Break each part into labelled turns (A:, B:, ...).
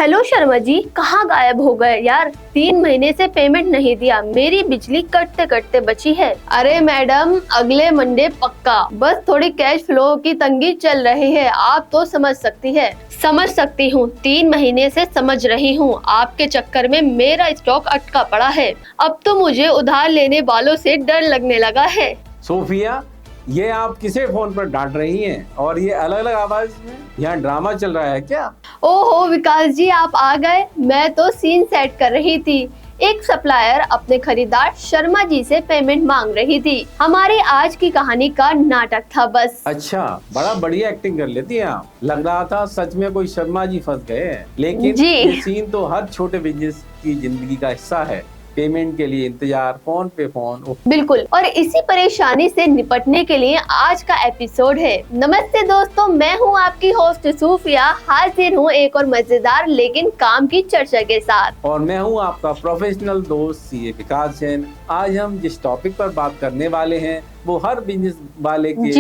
A: Hello Sharma ji, कहाँ गायब हो गए यार। 3 महीने से पेमेंट नहीं दिया, मेरी बिजली कटते कटते बची है। अरे मैडम, अगले मंडे पक्का। बस थोड़ी कैश फ्लो की तंगी चल रही है, आप तो समझ सकती है। समझ सकती हूँ, 3 महीने से समझ रही हूँ। आपके चक्कर में मेरा स्टॉक अटका पड़ा है। अब तो मुझे उधार लेने वालों से डर लगने लगा है।
B: सोफिया, ये आप किसे फोन पर डांट रही हैं? और ये अलग अलग आवाज में यहाँ ड्रामा चल रहा है क्या?
A: ओहो विकास जी, आप आ गए। मैं तो सीन सेट कर रही थी। एक सप्लायर अपने खरीदार शर्मा जी से पेमेंट मांग रही थी। हमारी आज की कहानी का नाटक था बस।
B: अच्छा, बड़ा बढ़िया एक्टिंग कर लेती हैं आप। लग रहा था सच में कोई शर्मा जी फंस गए हैं। लेकिन
A: जी।
B: ये सीन तो हर छोटे बिजनेस की जिंदगी का हिस्सा है। पेमेंट के लिए इंतजार, फोन पे फोन।
A: बिल्कुल, और इसी परेशानी से निपटने के लिए आज का एपिसोड है। नमस्ते दोस्तों, मैं हूं आपकी होस्ट सूफिया, हाजिर हूं एक और मजेदार लेकिन काम की चर्चा के साथ।
B: और मैं हूं आपका प्रोफेशनल दोस्त सीए विकास जैन। आज हम जिस टॉपिक पर बात करने वाले हैं वो हर बिजनेस वाले के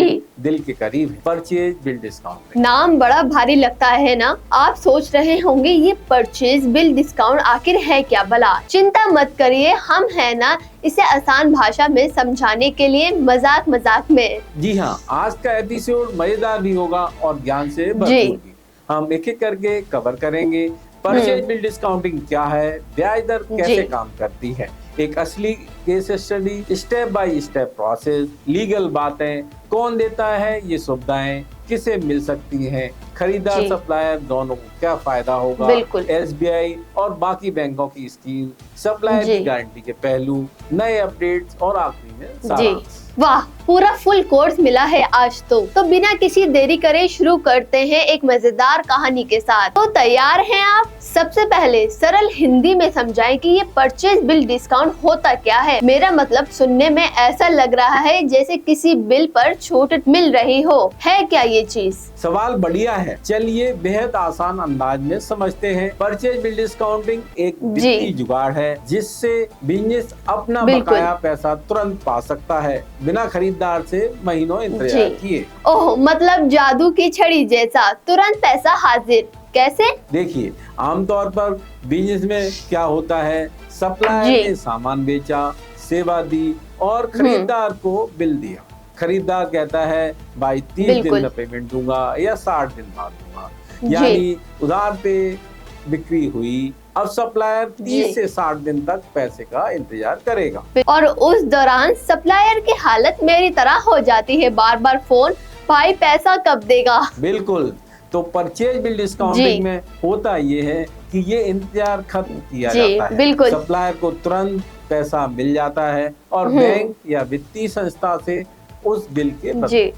B: दिल के करीब है, परचेज बिल डिस्काउंट।
A: नाम बड़ा भारी लगता है ना। आप सोच रहे होंगे ये परचेज बिल डिस्काउंट आखिर है क्या भला। चिंता मत करिए, हम है ना इसे आसान भाषा में समझाने के लिए मजाक मजाक में।
B: जी हाँ, आज का एपिसोड मजेदार भी होगा और ज्ञान से भरपूर भी। हम एक एक करके कवर करेंगे। परचेज बिल डिस्काउंटिंग क्या है, ब्याज दर कैसे काम करती है, एक असली case study, step by step process, legal बातें, कौन देता है ये सुविधाएं, किसे मिल सकती हैं, खरीदार सप्लायर दोनों को क्या फायदा होगा, एसबीआई और बाकी बैंकों की स्कीम, सप्लायर की गारंटी के पहलू, नए अपडेट्स और आखिरी में सारांश।
A: वाह, पूरा फुल कोर्स मिला है आज तो बिना किसी देरी करे शुरू करते हैं एक मजेदार कहानी के साथ। तो तैयार हैं आप? सबसे पहले सरल हिंदी में समझाएं कि ये परचेज बिल डिस्काउंट होता क्या है। मेरा मतलब सुनने में ऐसा लग रहा है जैसे किसी बिल पर छूट मिल रही हो। है क्या ये चीज?
B: सवाल बढ़िया है, चलिए बेहद आसान अंदाज में समझते हैं। परचेज बिल डिस्काउंटिंग एक वित्तीय जुगाड़ है जिससे बिजनेस अपना बकाया पैसा तुरंत पा सकता है बिना खरीदार से महीनों इंतजार किए।
A: ओह, मतलब जादू की छड़ी जैसा तुरंत पैसा हाजिर। कैसे?
B: देखिए, आमतौर पर बिजनेस में क्या होता है, सप्लायर ने सामान बेचा, सेवा दी और खरीदार को बिल दिया। खरीदार कहता है भाई 30 दिन में पेमेंट दूंगा या 60 दिन बाद दूंगा, यानी उधार पे बिक्री हुई। अब सप्लायर 30 से 60 दिन तक पैसे का इंतजार करेगा
A: और उस दौरान सप्लायर की हालत मेरी तरह हो जाती है, बार बार फोन, भाई पैसा कब देगा।
B: बिल्कुल, तो परचेज बिल डिस्काउंटिंग में होता ये है कि ये इंतजार खत्म किया जाता है। बिल्कुल, सप्लायर को तुरंत पैसा मिल जाता है और बैंक या वित्तीय संस्था से उस बिल के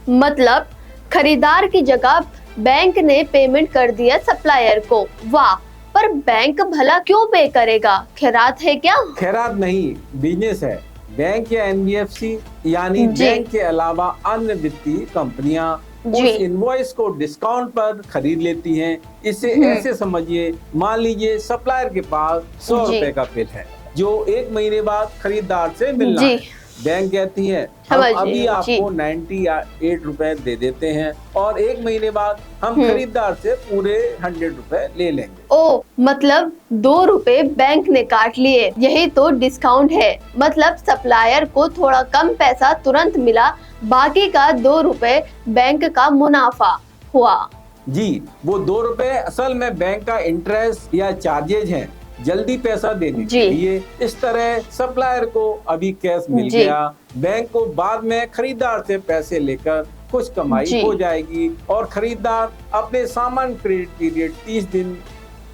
A: मतलब खरीदार की जगह बैंक ने पेमेंट कर दिया सप्लायर को। वाह, पर बैंक भला क्यों पे करेगा? खैरात है क्या?
B: खैरात नहीं, बिजनेस है। बैंक या एनबीएफसी यानी बैंक के अलावा अन्य वित्तीय कंपनियां उस इनवॉइस को डिस्काउंट पर खरीद लेती हैं। इसे ऐसे समझिए, मान लीजिए सप्लायर के पास 100 रुपए का बिल है जो 1 महीने बाद खरीदार से मिलना है। बैंक कहती है हम अभी आपको 98 रुपए दे देते हैं और 1 महीने बाद हम खरीदार से पूरे 100 रुपए ले लेंगे।
A: ओ, मतलब 2 रुपए बैंक ने काट लिए, यही तो डिस्काउंट है। मतलब सप्लायर को थोड़ा कम पैसा तुरंत मिला, बाकी का 2 रुपए बैंक का मुनाफा हुआ।
B: जी, वो 2 रुपए असल में बैंक का इंटरेस्ट या चार्जेज हैं जल्दी पैसा देने के लिए। इस तरह सप्लायर को अभी कैश मिल गया, बैंक को बाद में खरीदार से पैसे लेकर कुछ कमाई हो जाएगी और खरीदार अपने सामान क्रेडिट पीरियड 30 दिन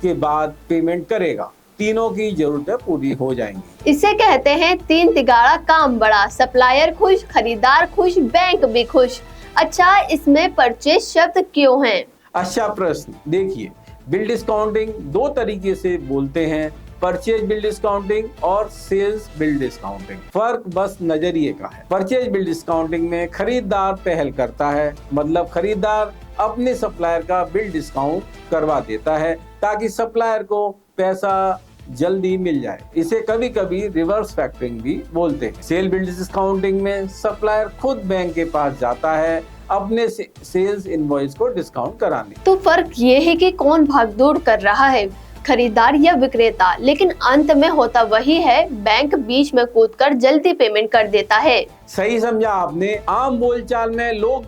B: के बाद पेमेंट करेगा। तीनों की जरूरतें पूरी हो जाएंगी।
A: इसे कहते हैं 3 तिगाड़ा काम बड़ा। सप्लायर खुश, खरीदार खुश, बैंक भी खुश। अच्छा, इसमें परचेज शब्द क्यों है?
B: अच्छा प्रश्न। देखिए, बिल डिस्काउंटिंग 2 तरीके से बोलते हैं, परचेज बिल डिस्काउंटिंग और सेल्स बिल डिस्काउंटिंग। फर्क बस नजरिए का है। परचेज बिल डिस्काउंटिंग में खरीदार पहल करता है, मतलब खरीदार अपने सप्लायर का बिल डिस्काउंट करवा देता है ताकि सप्लायर को पैसा जल्दी मिल जाए। इसे कभी कभी रिवर्स फैक्टरिंग भी बोलते हैं। सेल बिल डिस्काउंटिंग में सप्लायर खुद बैंक के पास जाता है अपने सेल्स इनवॉइस को डिस्काउंट कराने।
A: तो फर्क ये है कि कौन भागदौड़ कर रहा है, खरीदार या विक्रेता, लेकिन अंत में होता वही है, बैंक बीच में कूदकर जल्दी पेमेंट कर देता है।
B: सही समझा आपने। आम बोलचाल में लोग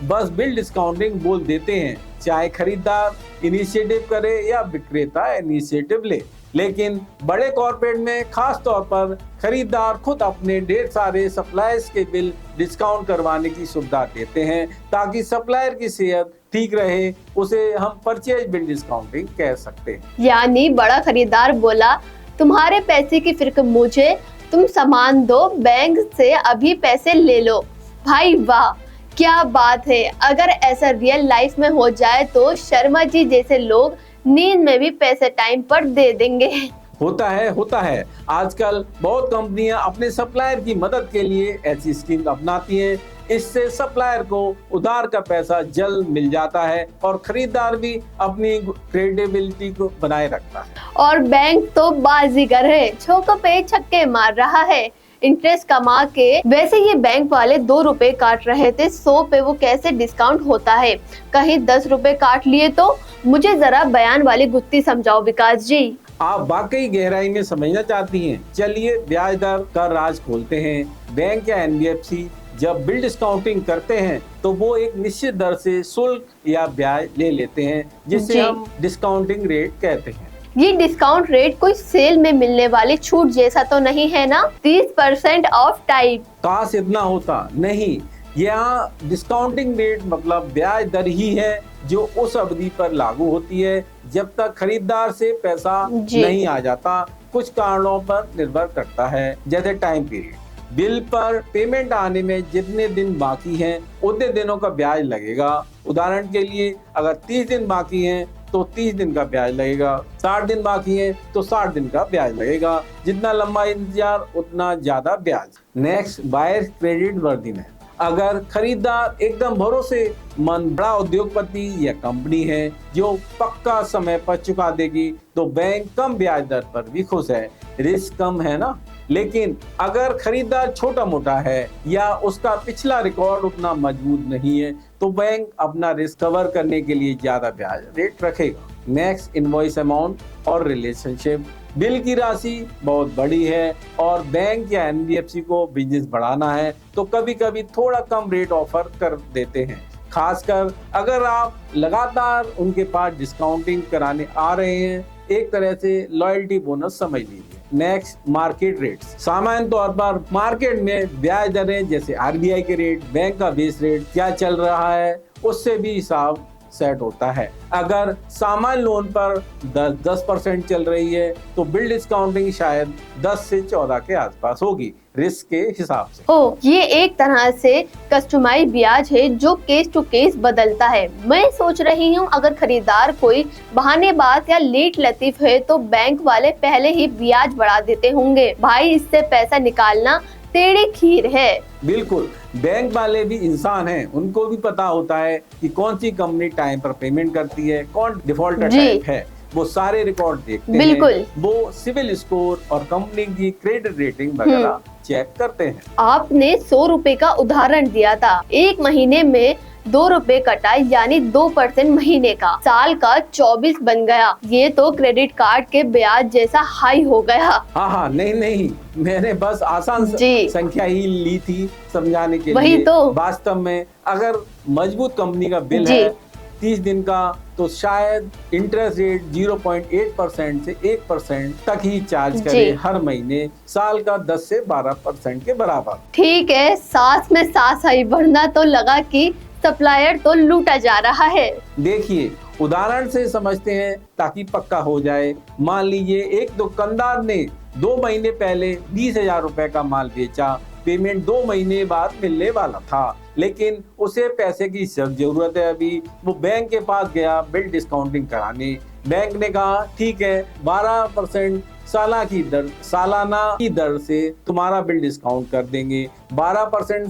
B: बस बिल डिस्काउंटिंग बोल देते हैं, चाहे खरीदार इनिशिएटिव करे या विक्रेता इनिशिएटिव ले। लेकिन बड़े कॉर्पोरेट में खास तौर पर खरीदार खुद अपने ढेर सारे सप्लायर्स के बिल डिस्काउंट करवाने की सुविधा देते हैं, ताकि सप्लायर की सेहत ठीक रहे। उसे हम परचेज बिल डिस्काउंटिंग कह सकते हैं।
A: यानी बड़ा खरीदार बोला, तुम्हारे पैसे की फिक्र मुझे, तुम सामान दो, बैंक से अभी पैसे ले लो। भाई वाह, क्या बात है। अगर ऐसा रियल लाइफ में हो जाए तो शर्मा जी जैसे लोग नींद में भी पैसे टाइम पर दे देंगे।
B: होता है। आजकल बहुत कंपनियां अपने सप्लायर की मदद के लिए ऐसी स्कीम अपनाती हैं। इससे सप्लायर को उधार का पैसा जल्द मिल जाता है और खरीदार भी अपनी क्रेडिबिलिटी को बनाए रखता है।
A: और बैंक तो बाजीगर है, चौकों पे छक्के मार रहा है इंटरेस्ट कमा के। वैसे ये बैंक वाले 2 रुपए काट रहे थे, 100 पे वो कैसे डिस्काउंट होता है? कहीं 10 रुपए काट लिए तो? मुझे जरा बयान वाली गुत्थी समझाओ विकास जी।
B: आप वाकई गहराई में समझना चाहती हैं? चलिए ब्याज दर का राज खोलते हैं। बैंक या एनबीएफसी जब बिल डिस्काउंटिंग करते हैं तो वो एक निश्चित दर से शुल्क या ब्याज ले लेते हैं, जिसे हम डिस्काउंटिंग रेट कहते हैं।
A: ये डिस्काउंट रेट कोई सेल में मिलने वाली छूट जैसा तो नहीं है ना? 30% ऑफ टाइप?
B: काश इतना होता। नहीं, यहाँ डिस्काउंटिंग रेट मतलब ब्याज दर ही है जो उस अवधि पर लागू होती है जब तक खरीदार से पैसा नहीं आ जाता। कुछ कारणों पर निर्भर करता है, जैसे टाइम पीरियड। बिल पर पेमेंट आने में जितने दिन बाकी हैं उतने दिनों का ब्याज लगेगा। उदाहरण के लिए अगर 30 दिन बाकी हैं तो 30 दिन का ब्याज लगेगा, 60 दिन बाकी है तो 60 दिन का ब्याज लगेगा। जितना लंबा इंतजार उतना ज्यादा ब्याज। Next, buyer credit worthiness. अगर खरीदार एकदम भरोसेमंद बड़ा उद्योगपति या कंपनी है जो पक्का समय पर चुका देगी तो बैंक कम ब्याज दर पर भी खुश है, रिस्क कम है ना। लेकिन अगर खरीदार छोटा मोटा है या उसका पिछला रिकॉर्ड उतना मजबूत नहीं है तो बैंक अपना रिस्क कवर करने के लिए ज्यादा ब्याज रेट रखेगा। नेक्स्ट, इनवॉइस अमाउंट और रिलेशनशिप। बिल की राशि बहुत बड़ी है और बैंक या एनबीएफसी को बिजनेस बढ़ाना है तो कभी कभी थोड़ा कम रेट ऑफर कर देते हैं, खासकर अगर आप लगातार उनके पास डिस्काउंटिंग कराने आ रहे हैं। एक तरह से लॉयल्टी बोनस समझ लीजिए। Next, market rates. सामान्य तौर पर मार्केट में ब्याज दरें जैसे आरबीआई के रेट, बैंक का बेस रेट क्या चल रहा है उससे भी हिसाब सेट होता है। अगर सामान्य लोन पर 10% चल रही है तो बिल डिस्काउंटिंग शायद 10 से 14 के आसपास होगी, रिस्क के हिसाब से।
A: ओ, ये एक तरह से कस्टमाइज ब्याज है जो केस टू केस बदलता है। मैं सोच रही हूँ अगर खरीदार कोई बहानेबाज या लेट लतीफ है तो बैंक वाले पहले ही ब्याज बढ़ा देते होंगे। भाई, इससे पैसा निकालना टेढ़ी खीर है।
B: बिल्कुल, बैंक वाले भी इंसान हैं, उनको भी पता होता है कि कौन सी कंपनी टाइम पर पेमेंट करती है, कौन डिफॉल्टर टाइप है। वो सारे रिकॉर्ड देखते हैं, वो सिविल स्कोर और कंपनी की क्रेडिट रेटिंग वगैरह चेक करते हैं।
A: आपने 100 रुपए का उदाहरण दिया था, एक महीने में 2 रुपए कटा यानी 2% महीने का, साल का 24 बन गया। ये तो क्रेडिट कार्ड के ब्याज जैसा हाई हो गया।
B: हाँ, नहीं, मैंने बस आसान संख्या ही ली थी समझाने के
A: वही
B: लिए।
A: तो
B: वास्तव में अगर मजबूत कंपनी का बिल है 30 दिन का तो शायद इंटरेस्ट रेट 0.8% से 1% तक ही चार्ज करे हर महीने, साल का 10 से 12% के बराबर।
A: ठीक है, सास में सास आई, वरना तो लगा कि सप्लायर तो लूटा जा रहा है।
B: देखिए, उदाहरण से समझते हैं ताकि पक्का हो जाए। मान लीजिए एक दुकानदार ने 2 महीने पहले 20,000 रुपए का माल बेचा। पेमेंट 2 महीने बाद मिलने वाला था, लेकिन उसे पैसे की सख्त जरूरत है। अभी वो बैंक के पास गया बिल डिस्काउंटिंग कराने। बैंक ने कहा ठीक है, 12% सालाना की दर से तुम्हारा बिल डिस्काउंट कर देंगे। 12%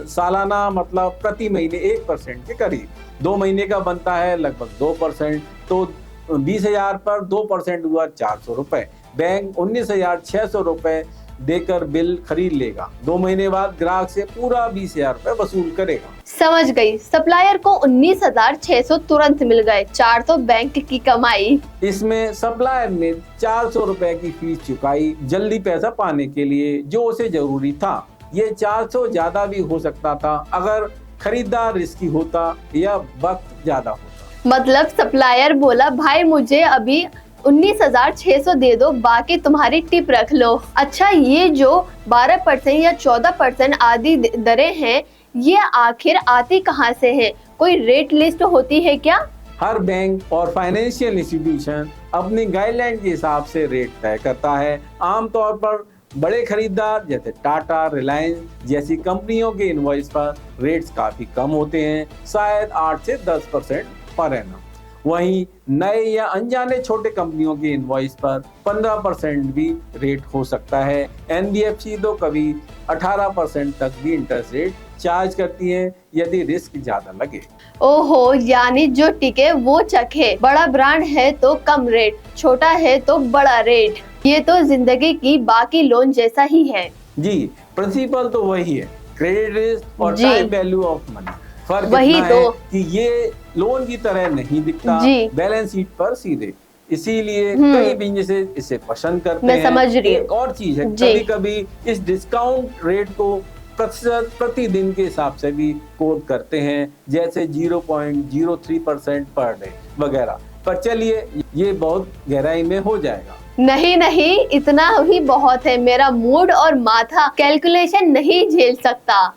B: सालाना मतलब प्रति महीने 1% के करीब। 2 महीने का बनता है लगभग 2%, तो 20,000 पर 2% हुआ 400 रुपए। बैंक 19,600 रुपए देकर बिल खरीद लेगा। 2 महीने बाद ग्राहक से पूरा 20,000 रुपए वसूल करेगा।
A: समझ गई। सप्लायर को 19,600 तुरंत मिल गए, 4 तो बैंक की कमाई।
B: इसमें सप्लायर ने 400 रुपए की फीस चुकाई जल्दी पैसा पाने के लिए, जो उसे जरूरी था। ये 400 ज्यादा भी हो सकता था अगर खरीदार रिस्की होता या वक्त ज्यादा होता।
A: मतलब सप्लायर बोला, भाई मुझे अभी 19,600 दे दो, बाकी तुम्हारी टिप रख लो। अच्छा, ये जो 12% या 14% आदि दरें हैं, ये आखिर आती कहाँ से हैं? कोई रेट लिस्ट होती है क्या?
B: हर बैंक और फाइनेंशियल इंस्टीट्यूशन अपनी गाइडलाइन के हिसाब से रेट तय करता है। आमतौर पर बड़े खरीदार जैसे टाटा, रिलायंस जैसी कंपनियों के इनवॉइस पर रेट्स काफी कम होते हैं, शायद 8 से 10% पर एनम। वहीं नए या अनजाने छोटे कंपनियों के इनवॉइस पर 15% भी रेट हो सकता है। एनबीएफसी तो कभी 18% तक भी इंटरेस्ट रेट चार्ज करती है यदि रिस्क ज्यादा लगे।
A: ओहो, यानी जो टिके वो चखे। बड़ा ब्रांड है तो कम रेट, छोटा है तो बड़ा रेट। ये तो जिंदगी की बाकी लोन जैसा ही है।
B: जी, प्रिंसिपल तो वही है, क्रेडिट रिस्क और टाइम वैल्यू ऑफ मनी। फर्क
A: वही
B: इतना
A: तो
B: है कि ये लोन की तरह नहीं दिखता बैलेंस शीट पर सीधे, इसीलिए कई बिजनेसेस इसे पसंद करते हैं।
A: समझ रही
B: एक और चीज है, कभी कभी इस डिस्काउंट रेट को प्रतिशत प्रतिदिन के हिसाब से भी कोट करते हैं, जैसे 0.03% पर डे वगैरह। पर चलिए, ये बहुत गहराई में हो जाएगा।
A: नहीं नहीं, इतना ही बहुत है। मेरा मूड और माथा कैलकुलेशन नहीं झेल सकता।